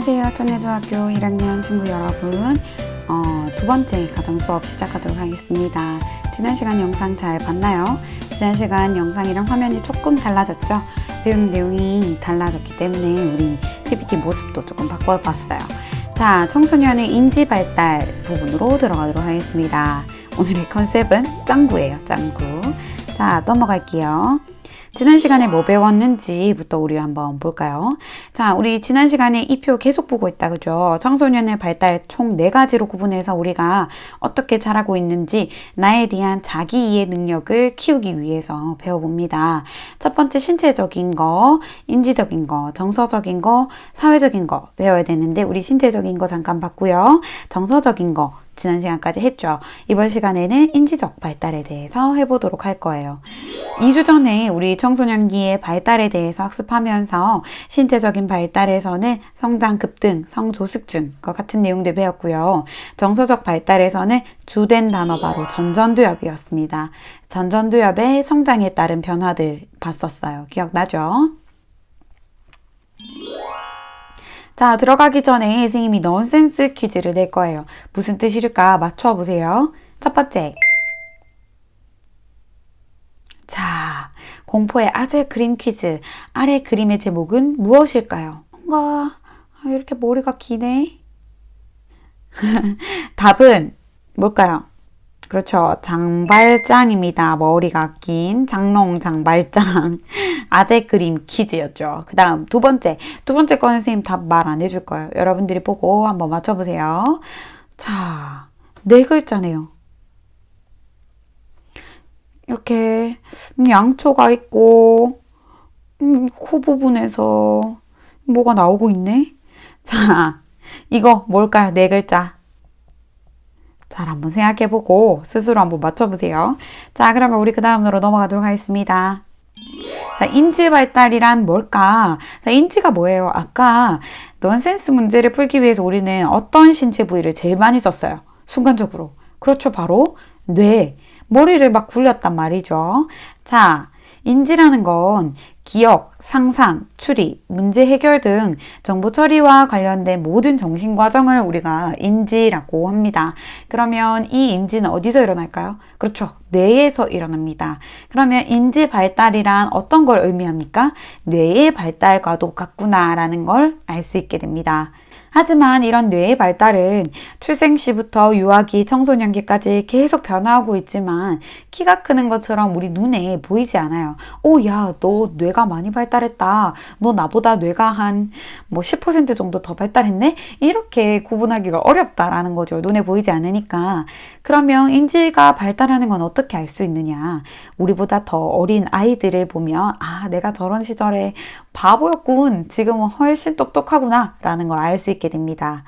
안녕하세요. 천혜중학교 1학년 친구 여러분. 두 번째 가정 수업 시작하도록 하겠습니다. 지난 시간 영상 잘 봤나요? 지난 시간 영상이랑 화면이 조금 달라졌죠? 배운 내용이 달라졌기 때문에 우리 PPT 모습도 조금 바꿔봤어요. 자, 청소년의 인지 발달 부분으로 들어가도록 하겠습니다. 오늘의 컨셉은 짱구예요. 짱구. 자, 넘어갈게요. 지난 시간에 뭐 배웠는지부터 우리 한번 볼까요? 자, 우리 지난 시간에 이 표 계속 보고 있다, 그죠? 청소년의 발달 총 4가지로 구분해서 우리가 어떻게 자라고 있는지 나에 대한 자기 이해 능력을 키우기 위해서 배워봅니다. 첫 번째 신체적인 거, 인지적인 거, 정서적인 거, 사회적인 거 배워야 되는데 우리 신체적인 거 잠깐 봤고요. 정서적인 거 지난 시간까지 했죠. 이번 시간에는 인지적 발달에 대해서 해보도록 할 거예요. 2주 전에 우리 청소년기의 발달에 대해서 학습하면서 신체적인 발달에서는 성장 급등, 성조숙증과 같은 내용들 배웠고요. 정서적 발달에서는 주된 단어 바로 전전두엽이었습니다. 전전두엽의 성장에 따른 변화들 봤었어요. 기억나죠? 자, 들어가기 전에 선생님이 넌센스 퀴즈를 낼 거예요. 무슨 뜻일까 맞춰보세요. 첫 번째. 자, 공포의 아재 그림 퀴즈. 아래 그림의 제목은 무엇일까요? 뭔가 이렇게 머리가 기네. 답은 뭘까요? 그렇죠. 장발장입니다. 머리가 긴 장롱 장발장. 아재 그림 퀴즈였죠. 그 다음 두 번째 거는 선생님 답 말 안 해줄 거예요. 여러분들이 보고 한번 맞춰보세요. 자, 4글자네요. 이렇게 양초가 있고 코 부분에서 뭐가 나오고 있네. 자, 이거 뭘까요? 4글자. 잘 한번 생각해보고 스스로 한번 맞춰보세요. 자, 그러면 우리 그 다음으로 넘어가도록 하겠습니다. 자, 인지 발달이란 뭘까? 자, 인지가 뭐예요? 아까 넌센스 문제를 풀기 위해서 우리는 어떤 신체 부위를 제일 많이 썼어요? 순간적으로. 그렇죠. 바로 뇌. 머리를 막 굴렸단 말이죠. 자, 인지라는 건 기억, 상상, 추리, 문제 해결 등 정보 처리와 관련된 모든 정신 과정을 우리가 인지라고 합니다. 그러면 이 인지는 어디서 일어날까요? 그렇죠. 뇌에서 일어납니다. 그러면 인지 발달이란 어떤 걸 의미합니까? 뇌의 발달과도 같구나라는 걸 알 수 있게 됩니다. 하지만 이런 뇌의 발달은 출생 시부터 유아기, 청소년기까지 계속 변화하고 있지만 키가 크는 것처럼 우리 눈에 보이지 않아요. 오, 야, 너 뇌가 많이 발달했다. 너 나보다 뇌가 한 10% 정도 더 발달했네? 이렇게 구분하기가 어렵다라는 거죠. 눈에 보이지 않으니까. 그러면 인지가 발달하는 건 어떻게 알 수 있느냐? 우리보다 더 어린 아이들을 보면 아, 내가 저런 시절에 바보였군. 지금은 훨씬 똑똑하구나 라는 걸 알 수 있게 됩니다.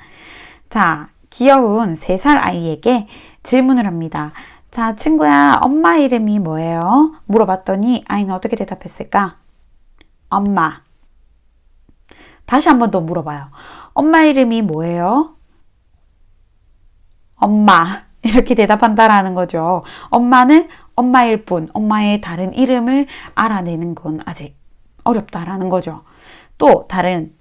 자, 귀여운 3살 아이에게 질문을 합니다. 자, 친구야, 엄마 이름이 뭐예요? 물어봤더니 아이는 어떻게 대답했을까? 엄마. 다시 한 번 더 물어봐요. 엄마 이름이 뭐예요? 엄마. 이렇게 대답한다라는 거죠. 엄마는 엄마일 뿐, 엄마의 다른 이름을 알아내는 건 아직 어렵다라는 거죠. 또 다른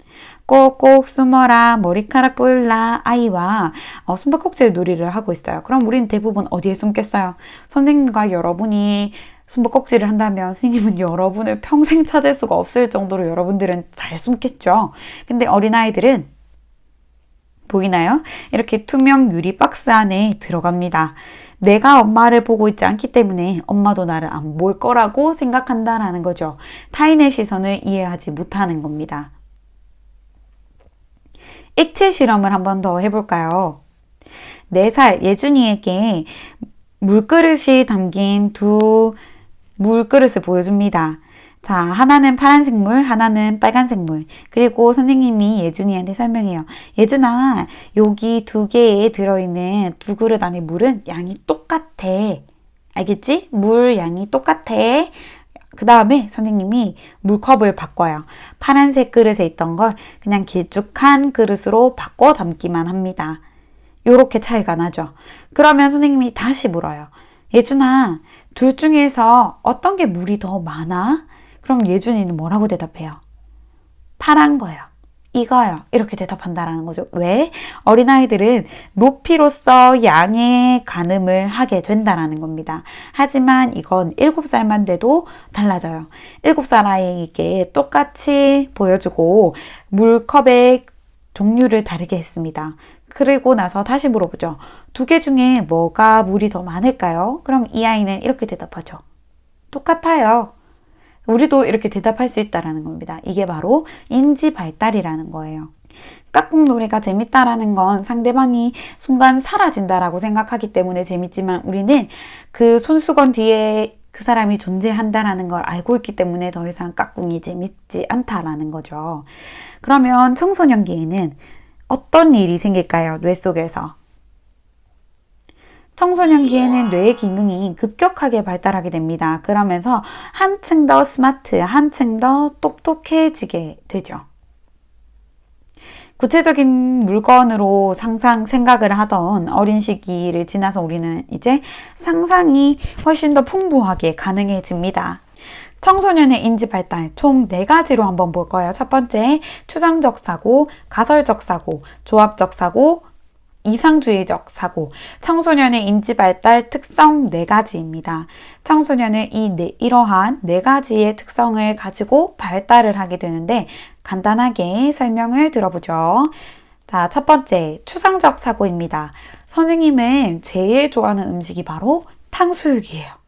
꼭꼭 숨어라 머리카락 보일라 아이와 숨바꼭질 놀이를 하고 있어요. 그럼 우리는 대부분 어디에 숨겠어요? 선생님과 여러분이 숨바꼭질을 한다면 선생님은 여러분을 평생 찾을 수가 없을 정도로 여러분들은 잘 숨겠죠. 근데 어린아이들은 보이나요? 이렇게 투명 유리 박스 안에 들어갑니다. 내가 엄마를 보고 있지 않기 때문에 엄마도 나를 안 볼 거라고 생각한다라는 거죠. 타인의 시선을 이해하지 못하는 겁니다. 액체 실험을 한 번 더 해볼까요? 4살 예준이에게 물그릇이 담긴 2 물그릇을 보여줍니다. 자, 하나는 파란색 물, 하나는 빨간색 물. 그리고 선생님이 예준이한테 설명해요. 예준아, 여기 2개에 들어있는 2그릇 안에 물은 양이 똑같아. 알겠지? 물 양이 똑같아. 그 다음에 선생님이 물컵을 바꿔요. 파란색 그릇에 있던 걸 그냥 길쭉한 그릇으로 바꿔 담기만 합니다. 요렇게 차이가 나죠. 그러면 선생님이 다시 물어요. 예준아, 둘 중에서 어떤 게 물이 더 많아? 그럼 예준이는 뭐라고 대답해요? 파란 거예요. 이거요. 이렇게 대답한다라는 거죠. 왜? 어린아이들은 높이로써 양의 가늠을 하게 된다라는 겁니다. 하지만 이건 7살만 돼도 달라져요. 7살 아이에게 똑같이 보여주고 물컵의 종류를 다르게 했습니다. 그리고 나서 다시 물어보죠. 2개 중에 뭐가 물이 더 많을까요? 그럼 이 아이는 이렇게 대답하죠. 똑같아요. 우리도 이렇게 대답할 수 있다는 겁니다. 이게 바로 인지 발달이라는 거예요. 깍꿍 노래가 재밌다라는 건 상대방이 순간 사라진다라고 생각하기 때문에 재밌지만 우리는 그 손수건 뒤에 그 사람이 존재한다라는 걸 알고 있기 때문에 더 이상 깍꿍이 재밌지 않다라는 거죠. 그러면 청소년기에는 어떤 일이 생길까요? 뇌 속에서. 청소년기에는 뇌의 기능이 급격하게 발달하게 됩니다. 그러면서 한층 더 스마트, 한층 더 똑똑해지게 되죠. 구체적인 물건으로 생각을 하던 어린 시기를 지나서 우리는 이제 상상이 훨씬 더 풍부하게 가능해집니다. 청소년의 인지 발달 총 4가지로 한번 볼 거예요. 첫 번째, 추상적 사고, 가설적 사고, 조합적 사고, 이상주의적 사고. 청소년의 인지 발달 특성 4가지입니다. 청소년은 이러한 4가지의 특성을 가지고 발달을 하게 되는데 간단하게 설명을 들어보죠. 자, 첫 번째, 추상적 사고입니다. 선생님은 제일 좋아하는 음식이 바로 탕수육이에요.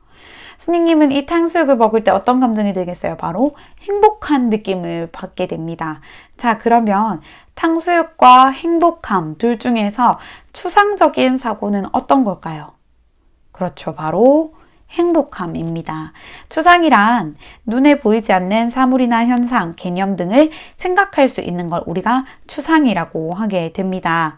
선생님은 이 탕수육을 먹을 때 어떤 감정이 들겠어요? 바로 행복한 느낌을 받게 됩니다. 자, 그러면 탕수육과 행복함 둘 중에서 추상적인 사고는 어떤 걸까요? 그렇죠. 바로 행복함입니다. 추상이란 눈에 보이지 않는 사물이나 현상, 개념 등을 생각할 수 있는 걸 우리가 추상이라고 하게 됩니다.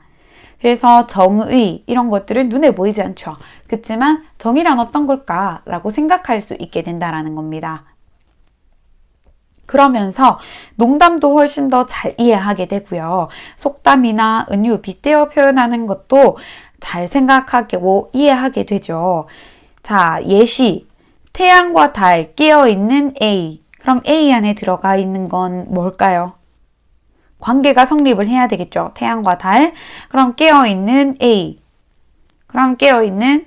그래서 정의 이런 것들은 눈에 보이지 않죠. 그렇지만 정의란 어떤 걸까? 라고 생각할 수 있게 된다는 겁니다. 그러면서 농담도 훨씬 더 잘 이해하게 되고요. 속담이나 은유, 빗대어 표현하는 것도 잘 생각하고 이해하게 되죠. 자, 예시. 태양과 달 깨어있는 A. 그럼 A 안에 들어가 있는 건 뭘까요? 관계가 성립을 해야 되겠죠. 태양과 달. 그럼 깨어있는 A. 그럼 깨어있는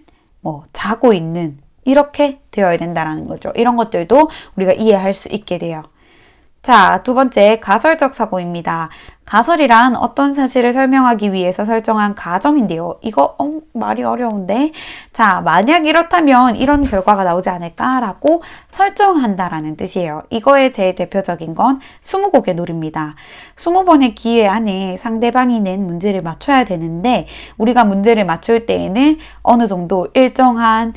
자고 있는 이렇게 되어야 된다는 거죠. 이런 것들도 우리가 이해할 수 있게 돼요. 자, 두 번째, 가설적 사고입니다. 가설이란 어떤 사실을 설명하기 위해서 설정한 가정인데요. 이거 말이 어려운데. 자, 만약 이렇다면 이런 결과가 나오지 않을까라고 설정한다라는 뜻이에요. 이거의 제일 대표적인 건 스무고개 놀이입니다. 20번의 기회 안에 상대방이 낸 문제를 맞춰야 되는데 우리가 문제를 맞출 때에는 어느 정도 일정한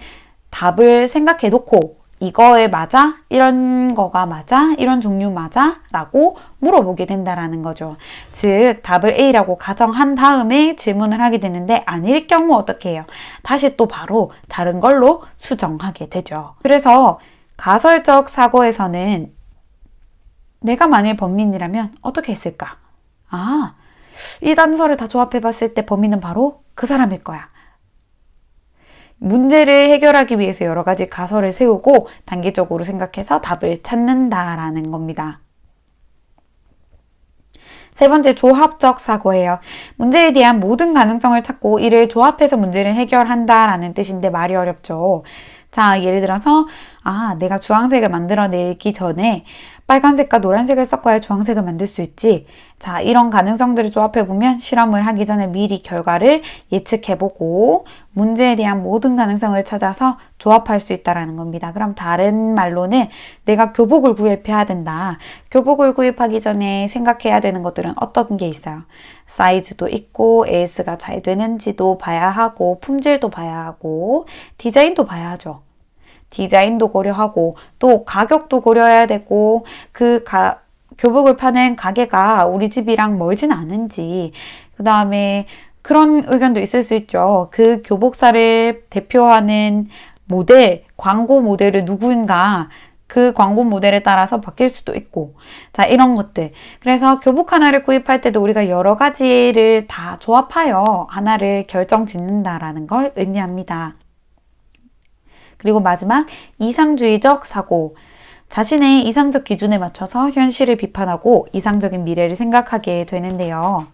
답을 생각해 놓고 이거에 맞아? 이런 거가 맞아? 이런 종류 맞아? 라고 물어보게 된다라는 거죠. 즉 답을 A라고 가정한 다음에 질문을 하게 되는데 아닐 경우 어떻게 해요? 다시 또 바로 다른 걸로 수정하게 되죠. 그래서 가설적 사고에서는 내가 만일 범인이라면 어떻게 했을까? 이 단서를 다 조합해 봤을 때 범인은 바로 그 사람일 거야. 문제를 해결하기 위해서 여러 가지 가설을 세우고 단계적으로 생각해서 답을 찾는다라는 겁니다. 세 번째, 조합적 사고예요. 문제에 대한 모든 가능성을 찾고 이를 조합해서 문제를 해결한다라는 뜻인데 말이 어렵죠. 자, 예를 들어서 내가 주황색을 만들어내기 전에 빨간색과 노란색을 섞어야 주황색을 만들 수 있지. 자, 이런 가능성들을 조합해보면 실험을 하기 전에 미리 결과를 예측해보고 문제에 대한 모든 가능성을 찾아서 조합할 수 있다는 겁니다. 그럼 다른 말로는 내가 교복을 구입해야 된다. 교복을 구입하기 전에 생각해야 되는 것들은 어떤 게 있어요? 사이즈도 있고 AS가 잘 되는지도 봐야 하고 품질도 봐야 하고 디자인도 봐야 하죠. 디자인도 고려하고 또 가격도 고려해야 되고 교복을 파는 가게가 우리 집이랑 멀진 않은지 그 다음에 그런 의견도 있을 수 있죠. 그 교복사를 대표하는 모델, 광고 모델은 누구인가 그 광고 모델에 따라서 바뀔 수도 있고 자 이런 것들 그래서 교복 하나를 구입할 때도 우리가 여러 가지를 다 조합하여 하나를 결정 짓는다라는 걸 의미합니다. 그리고 마지막 이상주의적 사고 자신의 이상적 기준에 맞춰서 현실을 비판하고 이상적인 미래를 생각하게 되는데요.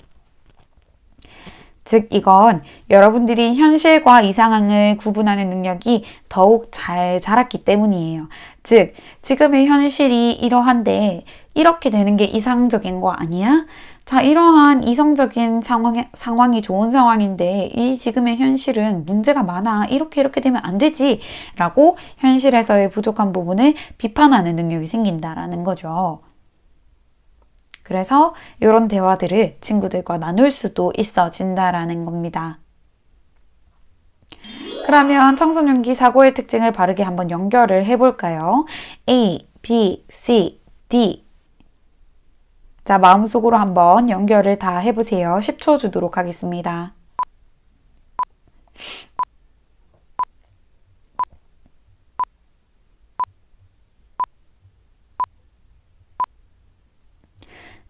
즉, 이건 여러분들이 현실과 이상을 구분하는 능력이 더욱 잘 자랐기 때문이에요. 즉, 지금의 현실이 이러한데 이렇게 되는 게 이상적인 거 아니야? 자, 이러한 이성적인 상황이 좋은 상황인데 이 지금의 현실은 문제가 많아. 이렇게 되면 안 되지. 라고 현실에서의 부족한 부분을 비판하는 능력이 생긴다라는 거죠. 그래서 이런 대화들을 친구들과 나눌 수도 있어진다라는 겁니다. 그러면 청소년기 사고의 특징을 바르게 한번 연결을 해볼까요? A, B, C, D. 자, 마음속으로 한번 연결을 다 해보세요. 10초 주도록 하겠습니다.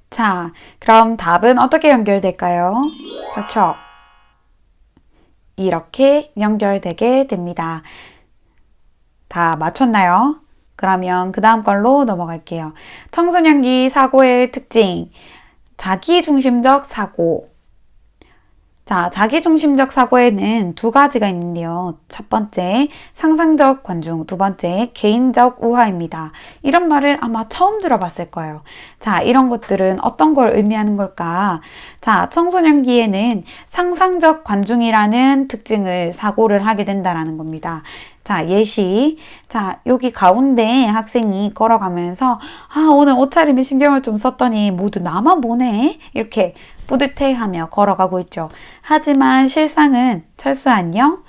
자, 그럼 답은 어떻게 연결될까요? 그렇죠. 이렇게 연결되게 됩니다. 다 맞췄나요? 그러면 그 다음 걸로 넘어갈게요. 청소년기 사고의 특징, 자기중심적 사고. 자, 자기중심적 사고에는 두 가지가 있는데요. 첫 번째, 상상적 관중, 두 번째, 개인적 우화입니다. 이런 말을 아마 처음 들어봤을 거예요. 자, 이런 것들은 어떤 걸 의미하는 걸까? 자, 청소년기에는 상상적 관중이라는 사고를 하게 된다라는 겁니다. 자, 예시. 자, 여기 가운데 학생이 걸어가면서 오늘 옷차림에 신경을 좀 썼더니 모두 나만 보네? 이렇게 뿌듯해하며 걸어가고 있죠. 하지만 실상은 철수 안녕?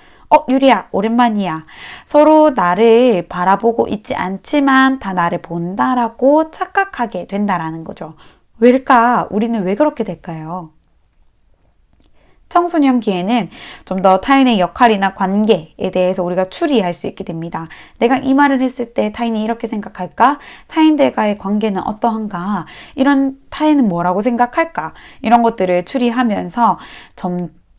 유리야, 오랜만이야. 서로 나를 바라보고 있지 않지만 다 나를 본다라고 착각하게 된다라는 거죠. 왜일까? 우리는 왜 그렇게 될까요? 청소년기에는 좀 더 타인의 역할이나 관계에 대해서 우리가 추리할 수 있게 됩니다. 내가 이 말을 했을 때 타인이 이렇게 생각할까? 타인들과의 관계는 어떠한가? 이런 타인은 뭐라고 생각할까? 이런 것들을 추리하면서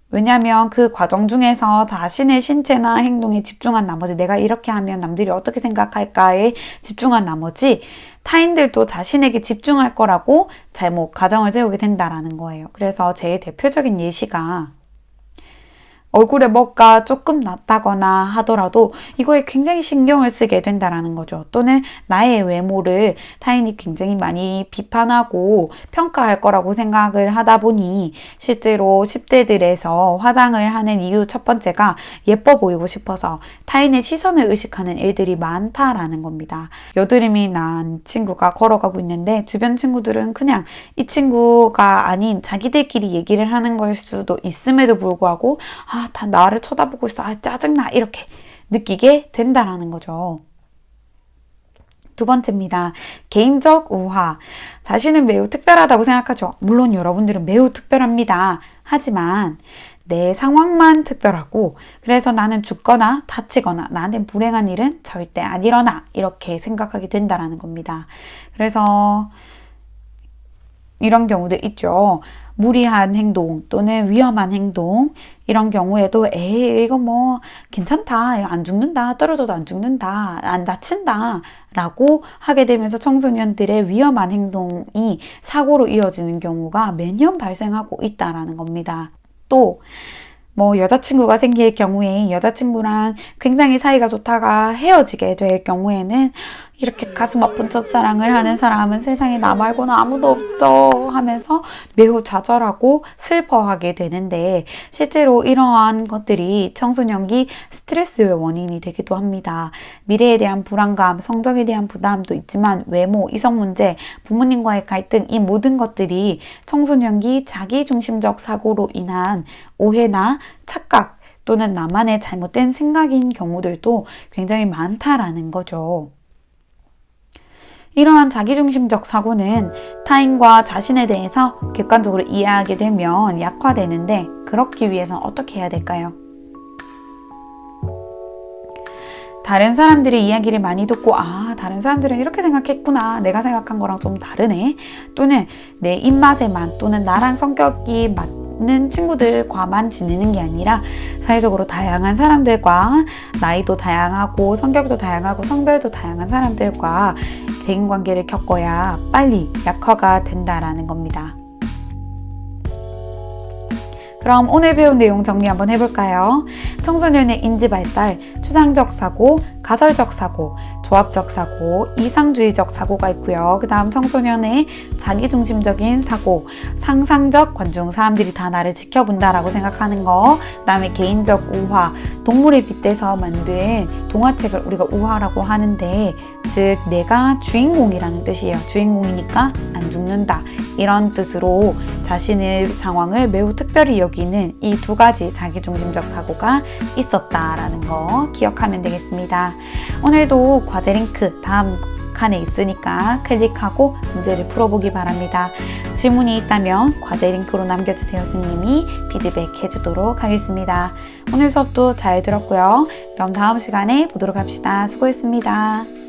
왜냐하면 그 과정 중에서 자신의 신체나 행동에 집중한 나머지 내가 이렇게 하면 남들이 어떻게 생각할까에 집중한 나머지 타인들도 자신에게 집중할 거라고 잘못 가정을 세우게 된다라는 거예요. 그래서 제일 대표적인 예시가 얼굴에 뭐가 조금 났다거나 하더라도 이거에 굉장히 신경을 쓰게 된다라는 거죠. 또는 나의 외모를 타인이 굉장히 많이 비판하고 평가할 거라고 생각을 하다 보니 실제로 10대들에서 화장을 하는 이유 첫 번째가 예뻐 보이고 싶어서 타인의 시선을 의식하는 일들이 많다라는 겁니다. 여드름이 난 친구가 걸어가고 있는데 주변 친구들은 그냥 이 친구가 아닌 자기들끼리 얘기를 하는 걸 수도 있음에도 불구하고 다 나를 쳐다보고 있어. 짜증나. 이렇게 느끼게 된다라는 거죠. 두 번째입니다. 개인적 우화. 자신은 매우 특별하다고 생각하죠. 물론 여러분들은 매우 특별합니다. 하지만 내 상황만 특별하고 그래서 나는 죽거나 다치거나 나한테 불행한 일은 절대 안 일어나. 이렇게 생각하게 된다라는 겁니다. 그래서 이런 경우들 있죠. 무리한 행동 또는 위험한 행동 이런 경우에도 이거 뭐 괜찮다, 이거 안 죽는다, 떨어져도 안 죽는다, 안 다친다 라고 하게 되면서 청소년들의 위험한 행동이 사고로 이어지는 경우가 매년 발생하고 있다라는 겁니다. 또 여자친구가 생길 경우에 여자친구랑 굉장히 사이가 좋다가 헤어지게 될 경우에는 이렇게 가슴 아픈 첫사랑을 하는 사람은 세상에 나 말고는 아무도 없어 하면서 매우 좌절하고 슬퍼하게 되는데 실제로 이러한 것들이 청소년기 스트레스의 원인이 되기도 합니다. 미래에 대한 불안감, 성적에 대한 부담도 있지만 외모, 이성 문제, 부모님과의 갈등 이 모든 것들이 청소년기 자기중심적 사고로 인한 오해나 착각 또는 나만의 잘못된 생각인 경우들도 굉장히 많다라는 거죠. 이러한 자기중심적 사고는 타인과 자신에 대해서 객관적으로 이해하게 되면 약화되는데 그렇기 위해서는 어떻게 해야 될까요? 다른 사람들의 이야기를 많이 듣고 다른 사람들은 이렇게 생각했구나. 내가 생각한 거랑 좀 다르네. 또는 내 입맛에만 또는 나랑 성격이 있는 친구들과만 지내는 게 아니라 사회적으로 다양한 사람들과 나이도 다양하고 성격도 다양하고 성별도 다양한 사람들과 대인관계를 겪어야 빨리 약화가 된다라는 겁니다. 그럼 오늘 배운 내용 정리 한번 해볼까요? 청소년의 인지발달, 추상적 사고, 가설적 사고, 조합적 사고, 이상주의적 사고가 있고요. 그 다음 청소년의 자기중심적인 사고, 상상적 관중, 사람들이 다 나를 지켜본다라고 생각하는 거, 그 다음에 개인적 우화, 동물에 빗대서 만든 동화책을 우리가 우화라고 하는데, 즉 내가 주인공이라는 뜻이에요. 주인공이니까 안 죽는다, 이런 뜻으로 자신의 상황을 매우 특별히 여기는 이 두 가지 자기중심적 사고가 있었다라는 거 기억하면 되겠습니다. 오늘도 과제 링크 다음 칸에 있으니까 클릭하고 문제를 풀어보기 바랍니다. 질문이 있다면 과제 링크로 남겨주세요. 선생님이 피드백 해주도록 하겠습니다. 오늘 수업도 잘 들었고요. 그럼 다음 시간에 보도록 합시다. 수고했습니다.